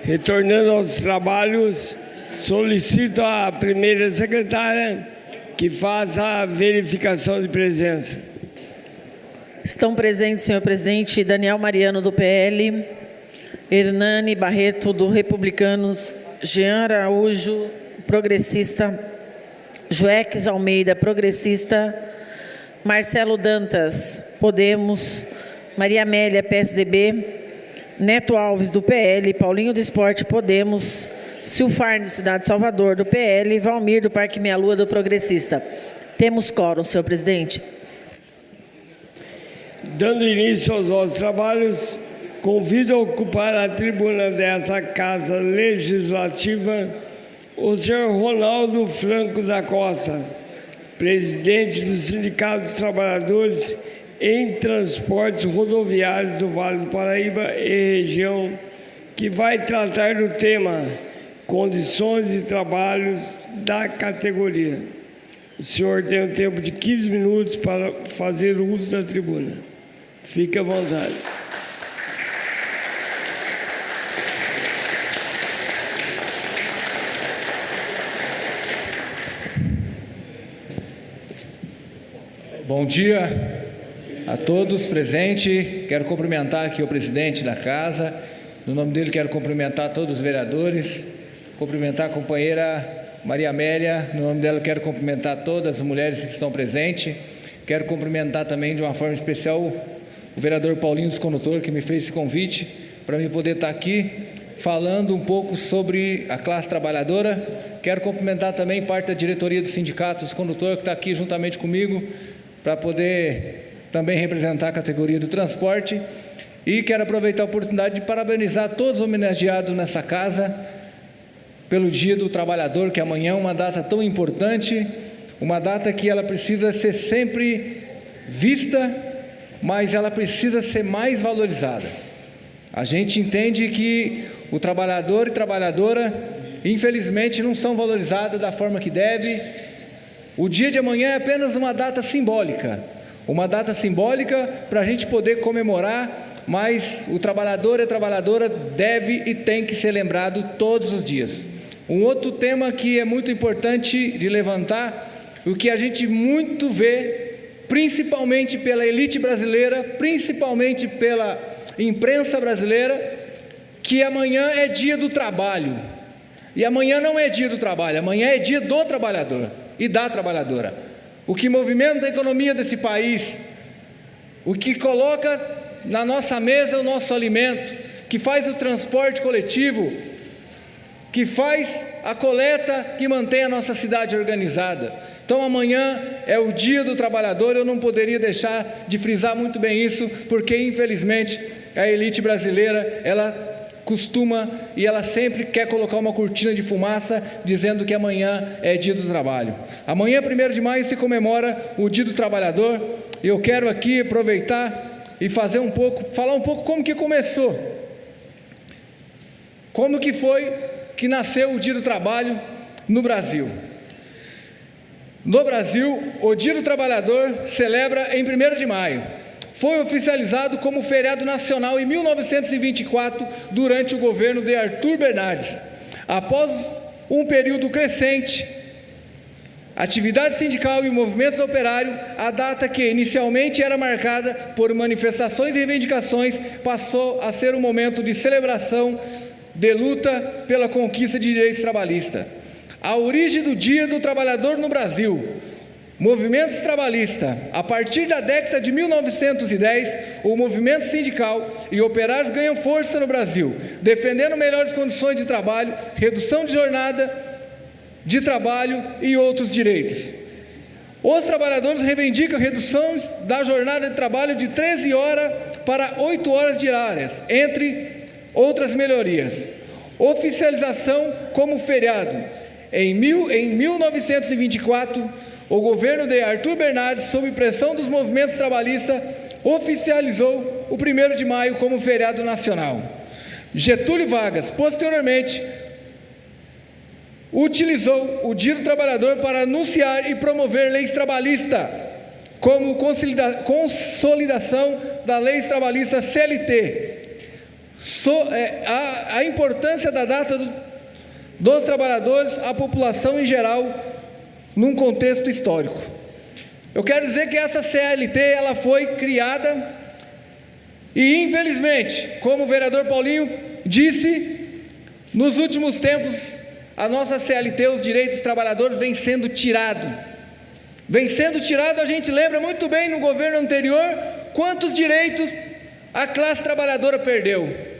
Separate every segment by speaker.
Speaker 1: Retornando aos trabalhos, solicito à primeira secretária que faça a verificação de presença.
Speaker 2: Estão presentes, senhor presidente, Daniel Mariano, do PL, Hernani Barreto, do Republicanos, Jean Araújo, progressista, Joeques Almeida, progressista, Marcelo Dantas, Podemos, Maria Amélia, PSDB, Neto Alves, do PL, Paulinho do Esporte, Podemos, Silfarne, Cidade de Salvador, do PL, Valmir, do Parque Meia Lua, do Progressista. Temos quórum, senhor presidente.
Speaker 1: Dando início aos nossos trabalhos, convido a ocupar a tribuna dessa Casa Legislativa o senhor Ronaldo Franco da Costa, presidente do Sindicato dos Trabalhadores em Transportes Rodoviários do Vale do Paraíba e região, que vai tratar do tema Condições de Trabalhos da categoria. O senhor tem um tempo de 15 minutos para fazer uso da tribuna. Fique à vontade.
Speaker 3: Bom dia a todos presentes. Quero cumprimentar aqui o presidente da casa. No nome dele, quero cumprimentar todos os vereadores, cumprimentar a companheira Maria Amélia. No nome dela, quero cumprimentar todas as mulheres que estão presentes. Quero cumprimentar também, de uma forma especial, o vereador Paulinho dos Condutores, que me fez esse convite para mim poder estar aqui falando um pouco sobre a classe trabalhadora. Quero cumprimentar também parte da diretoria do Sindicato dos Condutores, que está aqui juntamente comigo, para poder também representar a categoria do transporte. E quero aproveitar a oportunidade de parabenizar todos os homenageados nessa casa pelo Dia do Trabalhador, que amanhã é uma data tão importante, uma data que ela precisa ser sempre vista, mas ela precisa ser mais valorizada. A gente entende que o trabalhador e trabalhadora, infelizmente, não são valorizados da forma que deve. O dia de amanhã é apenas uma data simbólica para a gente poder comemorar, mas o trabalhador e a trabalhadora deve e tem que ser lembrado todos os dias. Um outro tema que é muito importante de levantar, o que a gente muito vê, principalmente pela elite brasileira, principalmente pela imprensa brasileira, que amanhã é dia do trabalho. E amanhã não é dia do trabalho, amanhã é dia do trabalhador e da trabalhadora. O que movimenta a economia desse país, o que coloca na nossa mesa o nosso alimento, que faz o transporte coletivo, que faz a coleta que mantém a nossa cidade organizada. Então amanhã é o dia do trabalhador. Eu não poderia deixar de frisar muito bem isso, porque infelizmente a elite brasileira, ela costuma e ela sempre quer colocar uma cortina de fumaça dizendo que amanhã é dia do trabalho. Amanhã, 1º de maio, se comemora o Dia do Trabalhador. Eu quero aqui aproveitar e falar um pouco como que começou. Como que foi que nasceu o Dia do Trabalho no Brasil? No Brasil, o Dia do Trabalhador celebra em 1º de maio. Foi oficializado como feriado nacional em 1924, durante o governo de Arthur Bernardes. Após um período crescente, atividade sindical e movimentos operários, a data que inicialmente era marcada por manifestações e reivindicações, passou a ser um momento de celebração, de luta pela conquista de direitos trabalhistas. A origem do Dia do Trabalhador no Brasil: movimentos trabalhistas. A partir da década de 1910, o movimento sindical e operários ganham força no Brasil, defendendo melhores condições de trabalho, redução de jornada de trabalho e outros direitos. Os trabalhadores reivindicam redução da jornada de trabalho de 13 horas para 8 horas diárias, entre outras melhorias. Oficialização como feriado. Em 1924, o governo de Arthur Bernardes, sob pressão dos movimentos trabalhistas, oficializou o 1º de maio como feriado nacional. Getúlio Vargas, posteriormente, utilizou o Dia do Trabalhador para anunciar e promover leis trabalhistas, como consolidação da lei trabalhista CLT. a importância da data dos trabalhadores à população em geral, num contexto histórico. Eu quero dizer que essa CLT ela foi criada e, infelizmente, como o vereador Paulinho disse, nos últimos tempos, a nossa CLT, os direitos dos trabalhadores, vem sendo tirado. Vem sendo tirado, a gente lembra muito bem no governo anterior, quantos direitos a classe trabalhadora perdeu.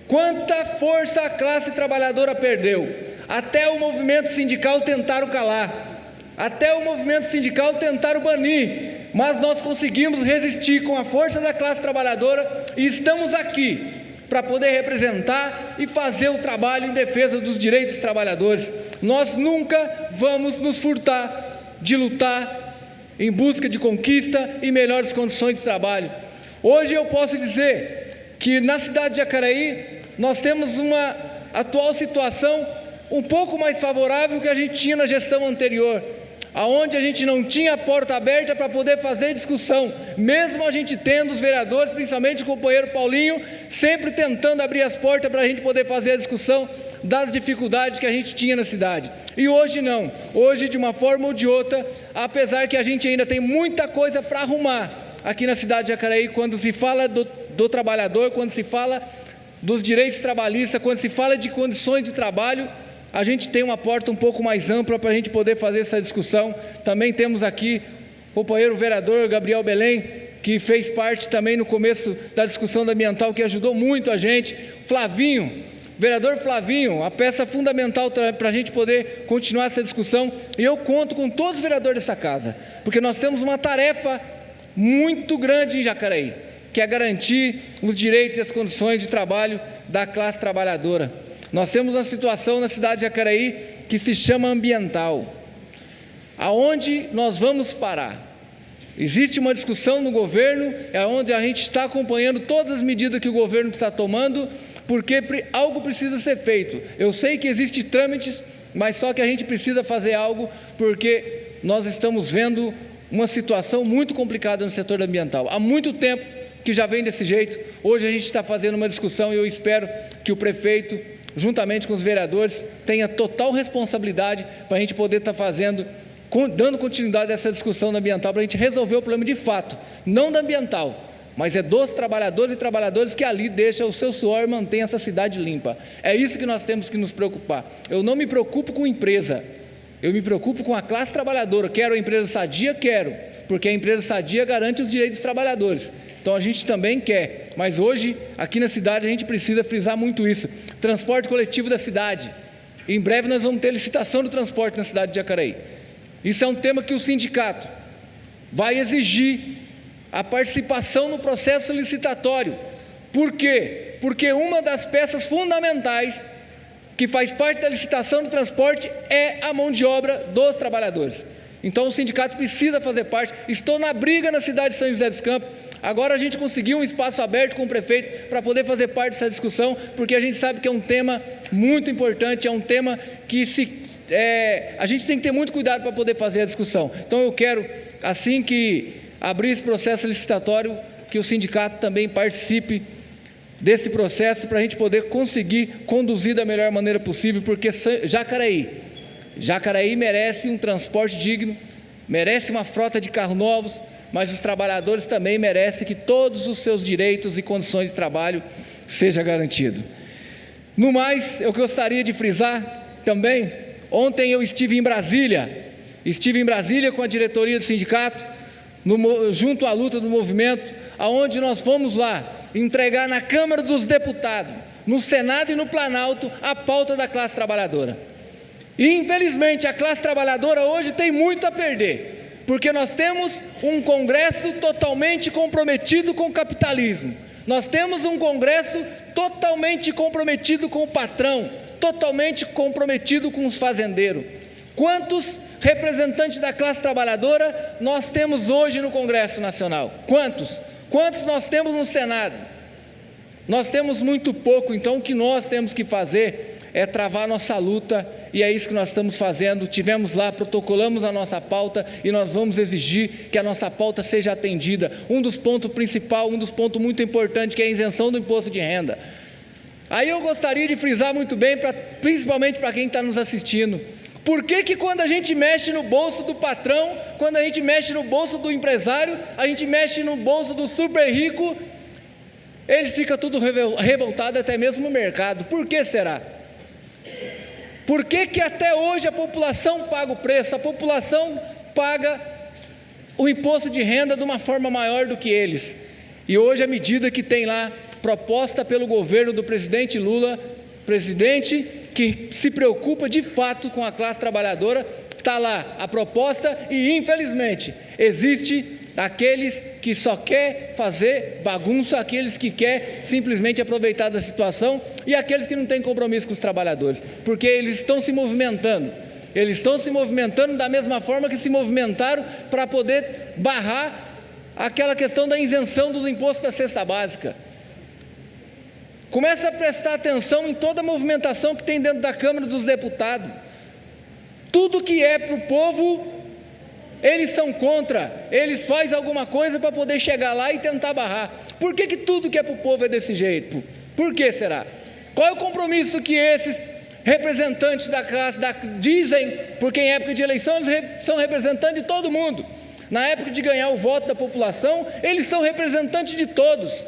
Speaker 3: Quanta força a classe trabalhadora perdeu. Até o movimento sindical tentaram calar. Até o movimento sindical tentaram banir. Mas nós conseguimos resistir com a força da classe trabalhadora e estamos aqui para poder representar e fazer o trabalho em defesa dos direitos dos trabalhadores. Nós nunca vamos nos furtar de lutar em busca de conquista e melhores condições de trabalho. Hoje eu posso dizer que na cidade de Jacareí nós temos uma atual situação um pouco mais favorável que a gente tinha na gestão anterior, aonde a gente não tinha a porta aberta para poder fazer discussão, mesmo a gente tendo os vereadores, principalmente o companheiro Paulinho, sempre tentando abrir as portas para a gente poder fazer a discussão das dificuldades que a gente tinha na cidade. E hoje não, hoje de uma forma ou de outra, apesar que a gente ainda tem muita coisa para arrumar aqui na cidade de Jacareí, quando se fala do trabalhador, quando se fala dos direitos trabalhistas, quando se fala de condições de trabalho, a gente tem uma porta um pouco mais ampla para a gente poder fazer essa discussão. Também temos aqui o companheiro vereador Gabriel Belém, que fez parte também no começo da discussão ambiental, que ajudou muito a gente. Flavinho, vereador Flavinho, a peça fundamental para a gente poder continuar essa discussão. E eu conto com todos os vereadores dessa casa, porque nós temos uma tarefa muito grande em Jacareí, que é garantir os direitos e as condições de trabalho da classe trabalhadora. Nós temos uma situação na cidade de Jacareí que se chama ambiental. Aonde nós vamos parar? Existe uma discussão no governo, é onde a gente está acompanhando todas as medidas que o governo está tomando, porque algo precisa ser feito. Eu sei que existem trâmites, mas só que a gente precisa fazer algo, porque nós estamos vendo uma situação muito complicada no setor ambiental. Há muito tempo que já vem desse jeito. Hoje a gente está fazendo uma discussão e eu espero que o prefeito, juntamente com os vereadores, tenha total responsabilidade para a gente poder estar fazendo, dando continuidade a essa discussão ambiental, para a gente resolver o problema de fato, não da ambiental, mas é dos trabalhadores e trabalhadoras que ali deixam o seu suor e mantém essa cidade limpa. É isso que nós temos que nos preocupar. Eu não me preocupo com empresa, eu me preocupo com a classe trabalhadora. Quero a empresa sadia? Quero, porque a empresa sadia garante os direitos dos trabalhadores. Então a gente também quer, mas hoje aqui na cidade a gente precisa frisar muito isso. Transporte coletivo da cidade. Em breve nós vamos ter licitação do transporte na cidade de Jacareí. Isso é um tema que o sindicato vai exigir a participação no processo licitatório. Por quê? Porque uma das peças fundamentais que faz parte da licitação do transporte é a mão de obra dos trabalhadores. Então o sindicato precisa fazer parte. Estou na briga na cidade de São José dos Campos. Agora a gente conseguiu um espaço aberto com o prefeito para poder fazer parte dessa discussão, porque a gente sabe que é um tema muito importante, é um tema que a gente tem que ter muito cuidado para poder fazer a discussão. Então eu quero, assim que abrir esse processo licitatório, que o sindicato também participe desse processo para a gente poder conseguir conduzir da melhor maneira possível, porque Jacareí merece um transporte digno, merece uma frota de carros novos, mas os trabalhadores também merecem que todos os seus direitos e condições de trabalho sejam garantidos. No mais, eu gostaria de frisar também, ontem eu estive em Brasília com a diretoria do sindicato, junto à luta do movimento, aonde nós fomos lá entregar na Câmara dos Deputados, no Senado e no Planalto, a pauta da classe trabalhadora. E infelizmente a classe trabalhadora hoje tem muito a perder, porque nós temos um Congresso totalmente comprometido com o capitalismo, nós temos um Congresso totalmente comprometido com o patrão, totalmente comprometido com os fazendeiros. Quantos representantes da classe trabalhadora nós temos hoje no Congresso Nacional? Quantos? Quantos nós temos no Senado? Nós temos muito pouco. Então o que nós temos que fazer é travar nossa luta, e é isso que nós estamos fazendo. Tivemos lá, protocolamos a nossa pauta e nós vamos exigir que a nossa pauta seja atendida. Um dos pontos principais, um dos pontos muito importantes, que é a isenção do imposto de renda. Aí eu gostaria de frisar muito bem, principalmente para quem está nos assistindo, por que quando a gente mexe no bolso do patrão, quando a gente mexe no bolso do empresário, a gente mexe no bolso do super rico, eles ficam tudo revoltados, até mesmo no mercado? Por que será? Por que até hoje a população paga o preço, a população paga o imposto de renda de uma forma maior do que eles? E hoje a medida que tem lá, proposta pelo governo do presidente Lula, presidente que se preocupa de fato com a classe trabalhadora, está lá a proposta e infelizmente existe aqueles que só quer fazer bagunça, aqueles que quer simplesmente aproveitar da situação e aqueles que não têm compromisso com os trabalhadores, porque eles estão se movimentando da mesma forma que se movimentaram para poder barrar aquela questão da isenção do imposto da cesta básica. Começa a prestar atenção em toda a movimentação que tem dentro da Câmara dos Deputados. Tudo que é para o povo, eles são contra, eles fazem alguma coisa para poder chegar lá e tentar barrar. Por que tudo que é para o povo é desse jeito? Por que será? Qual é o compromisso que esses representantes da classe dizem? Porque em época de eleição eles são representantes de todo mundo. Na época de ganhar o voto da população, eles são representantes de todos.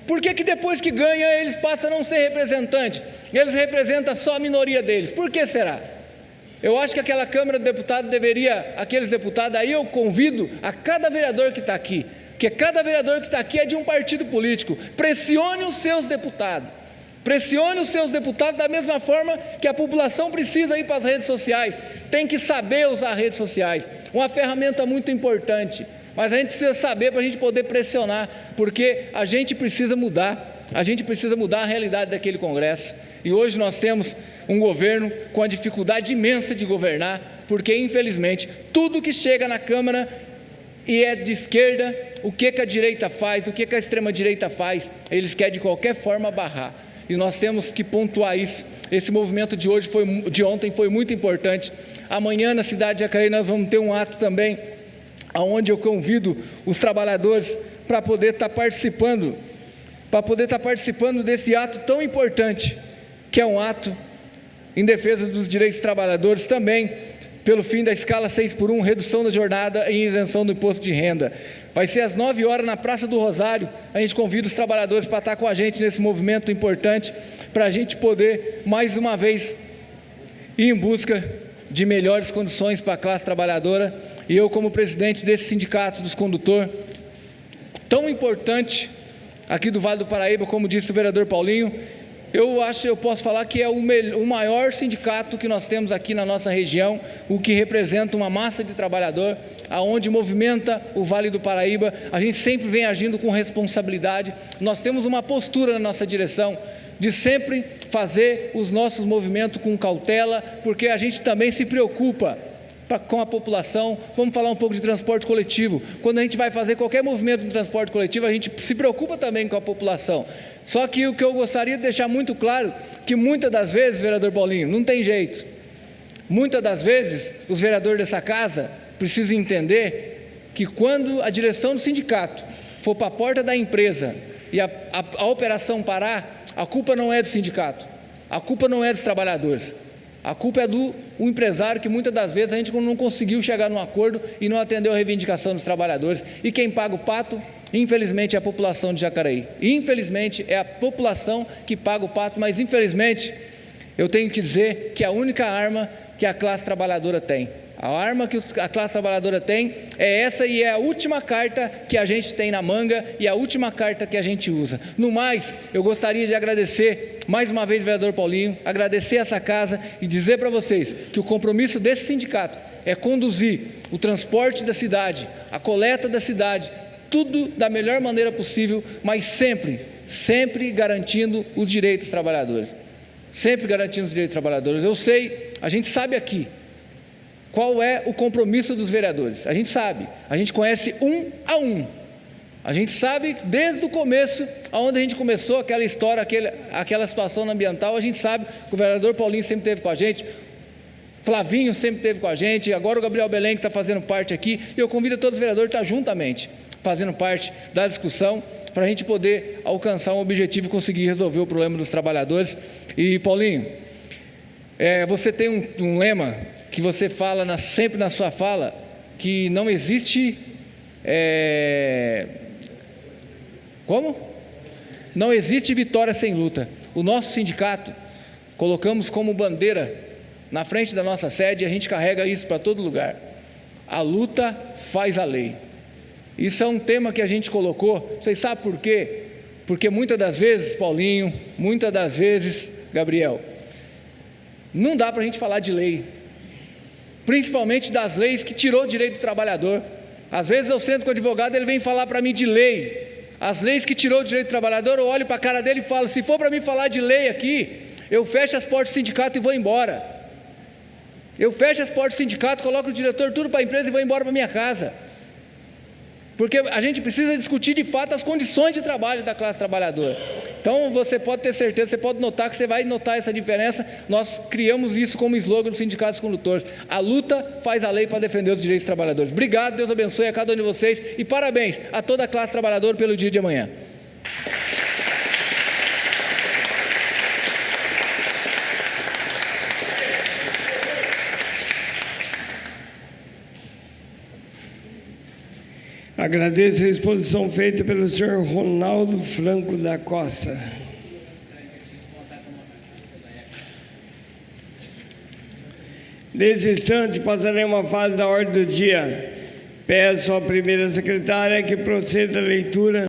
Speaker 3: Por que depois que ganha eles passam a não ser representantes? Eles representam só a minoria deles. Por que será? Eu acho que aquela Câmara de Deputados deveria, aqueles deputados, aí eu convido a cada vereador que está aqui, porque cada vereador que está aqui é de um partido político, pressione os seus deputados da mesma forma que a população precisa ir para as redes sociais, tem que saber usar redes sociais, uma ferramenta muito importante, mas a gente precisa saber para a gente poder pressionar, porque a gente precisa mudar a realidade daquele Congresso, e hoje nós temos um governo com a dificuldade imensa de governar, porque infelizmente tudo que chega na Câmara e é de esquerda, o que a direita faz, o que a extrema-direita faz, eles querem de qualquer forma barrar, e nós temos que pontuar isso. Esse movimento de ontem foi muito importante. Amanhã na cidade de Jacareí nós vamos ter um ato também, onde eu convido os trabalhadores para poder estar participando desse ato tão importante, que é um ato em defesa dos direitos dos trabalhadores, também pelo fim da escala 6x1, redução da jornada e isenção do imposto de renda. Vai ser às 9 horas na Praça do Rosário. A gente convida os trabalhadores para estar com a gente nesse movimento importante, para a gente poder, mais uma vez, ir em busca de melhores condições para a classe trabalhadora. E eu, como presidente desse sindicato dos condutores, tão importante aqui do Vale do Paraíba, como disse o vereador Paulinho, eu posso falar que é o maior sindicato que nós temos aqui na nossa região, o que representa uma massa de trabalhador, aonde movimenta o Vale do Paraíba. A gente sempre vem agindo com responsabilidade, nós temos uma postura na nossa direção, de sempre fazer os nossos movimentos com cautela, porque a gente também se preocupa com a população. Vamos falar um pouco de transporte coletivo. Quando a gente vai fazer qualquer movimento de transporte coletivo, a gente se preocupa também com a população. Só que o que eu gostaria de deixar muito claro, que muitas das vezes, vereador Paulinho, não tem jeito. Muitas das vezes, os vereadores dessa casa precisam entender que quando a direção do sindicato for para a porta da empresa e a operação parar, a culpa não é do sindicato, a culpa não é dos trabalhadores. A culpa é do empresário, que muitas das vezes a gente não conseguiu chegar num acordo e não atendeu a reivindicação dos trabalhadores. E quem paga o pato, infelizmente, é a população de Jacareí. Infelizmente, é a população que paga o pato, mas infelizmente, eu tenho que dizer que a única arma que a classe trabalhadora tem, a arma que a classe trabalhadora tem é essa, e é a última carta que a gente tem na manga e a última carta que a gente usa. No mais, eu gostaria de agradecer mais uma vez, vereador Paulinho, agradecer essa casa e dizer para vocês que o compromisso desse sindicato é conduzir o transporte da cidade, a coleta da cidade, tudo da melhor maneira possível, mas sempre garantindo os direitos dos trabalhadores. Sempre garantindo os direitos dos trabalhadores. Eu sei, a gente sabe aqui qual é o compromisso dos vereadores. A gente sabe, a gente conhece um a um A gente sabe desde o começo, aonde a gente começou aquela história, aquela situação ambiental, a gente sabe que o vereador Paulinho sempre esteve com a gente, Flavinho sempre esteve com a gente, agora o Gabriel Belém que está fazendo parte aqui, e eu convido todos os vereadores a estar juntamente, fazendo parte da discussão, para a gente poder alcançar um objetivo e conseguir resolver o problema dos trabalhadores. E Paulinho, você tem um lema que você fala sempre na sua fala, que não existe... Como? Não existe vitória sem luta. O nosso sindicato, colocamos como bandeira na frente da nossa sede, e a gente carrega isso para todo lugar. A luta faz a lei. Isso é um tema que a gente colocou, vocês sabem por quê? Porque muitas das vezes, Paulinho, muitas das vezes, Gabriel, não dá para a gente falar de lei, principalmente das leis que tirou o direito do trabalhador. Às vezes eu sento com o advogado, ele vem falar para mim de lei, as leis que tirou o direito do trabalhador, eu olho para a cara dele e falo, se for para mim falar de lei aqui, eu fecho as portas do sindicato e vou embora. Eu fecho as portas do sindicato, coloco o diretor tudo para a empresa e vou embora para minha casa. Porque a gente precisa discutir de fato as condições de trabalho da classe trabalhadora. Então você pode ter certeza, você pode notar que você vai notar essa diferença. Nós criamos isso como slogan dos sindicatos condutores. A luta faz a lei para defender os direitos dos trabalhadores. Obrigado, Deus abençoe a cada um de vocês e parabéns a toda a classe trabalhadora pelo dia de amanhã.
Speaker 1: Agradeço a exposição feita pelo senhor Ronaldo Franco da Costa. Nesse instante, passaremos a fase da ordem do dia. Peço à primeira secretária que proceda a leitura